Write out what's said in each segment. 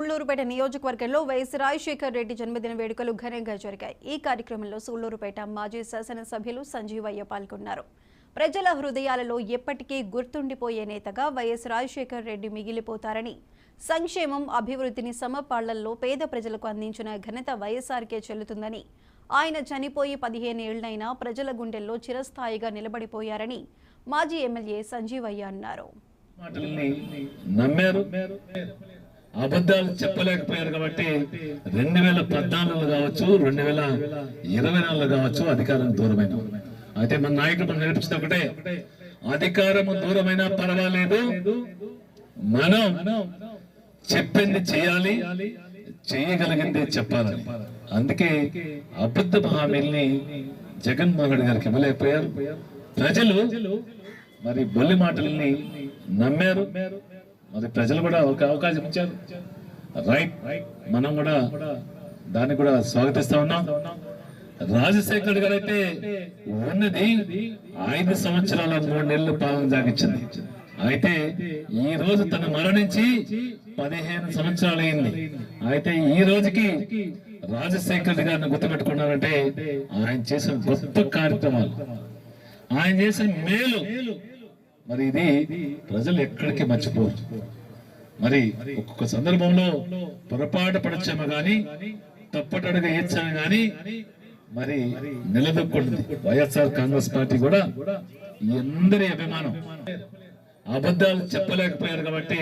సూళ్లూరుపేట నియోజకవర్గంలో వైఎస్ రాజశేఖర్ రెడ్డి జన్మదిన వేడుకలు ఘనంగా జరిగాయి. ఈ కార్యక్రమంలో సూళ్లూరుపేట మాజీ శాసనసభ్యులు సంజీవయ్య పాల్గొన్నారు. ప్రజల హృదయాలలో ఎప్పటికీ గుర్తుండిపోయే నేతగా వైఎస్ రాజశేఖర్ రెడ్డి మిగిలిపోతారని, సంక్షేమం, అభివృద్ధిని సమపాళ్లల్లో పేద ప్రజలకు అందించిన ఘనత వైఎస్ఆర్కే చెల్లుతుందని, ఆయన చనిపోయి 15 ఏళ్లైనా ప్రజల గుండెల్లో చిరస్థాయిగా నిలబడిపోయారని మాజీ ఎమ్మెల్యే సంజీవయ్య అన్నారు. అబద్ధాలు చెప్పలేకపోయారు కాబట్టి 2014 కావచ్చు, 2024 కావచ్చు అధికారం దూరమైన. అయితే మన నాయకుడు మనం నేర్పించిన ఒకటే, అధికారము దూరమైనా పర్వాలేదు, మనం చెప్పింది చేయాలి, చేయగలిగింది చెప్పాలి. అందుకే అబద్ధ హామీల్ని జగన్మోహన్ రెడ్డి గారికి ఇవ్వలేకపోయారు. ప్రజలు మరి బొల్లి మాటల్ని నమ్మారు. మరి ప్రజలు కూడా ఒక అవకాశం ఇచ్చారు. రైట్, మనం కూడా దాన్ని కూడా స్వాగతిస్తా ఉన్నాం. రాజశేఖర్ గారు అయితే ఉన్నది 5 సంవత్సరాల 3 నెలలు పాలన సాగించింది. అయితే ఈ రోజు తను మరణించి 15 సంవత్సరాలు అయింది. అయితే ఈ రోజుకి రాజశేఖర్ గారిని గుర్తుపెట్టుకున్నారంటే ఆయన చేసిన గొప్ప కార్యక్రమాలు, ఆయన చేసిన మేలు, మరి ఇది ప్రజలు ఎక్కడికి మర్చిపోరు. మరి ఒక్కొక్క సందర్భంలో పొరపాటు పడచ్చాము గాని, తప్పటడుగు వేయచ్చాము గాని, మరి నిలదొక్కుంటుంది వైఎస్ఆర్ కాంగ్రెస్ పార్టీ కూడా అందరి అభిమానం. అబద్ధాలు చెప్పలేకపోయారు కాబట్టి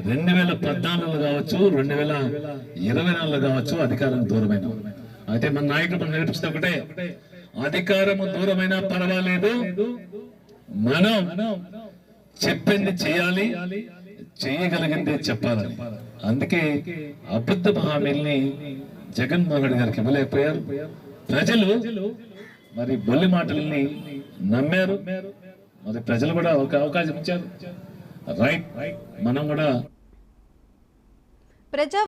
2014 కావచ్చు, 2024 కావచ్చు అధికారం దూరమైన. అయితే మన నాయకుడు మనం నేర్పించిన ఒకటే, అధికారము దూరమైనా పర్వాలేదు, మనం చెప్పింది చేయాలి, చేయగలిగింది చెప్పాలి. అందుకే అబద్ధ హామీల్ని జగన్మోహన్ రెడ్డి గారికి ఇవ్వలేకపోయారు. ప్రజలు మరి బొల్లి మాటల్ని నమ్మారు. మరి ప్రజలు కూడా ఒక అవకాశం ఇచ్చారు. రైట్, మనం కూడా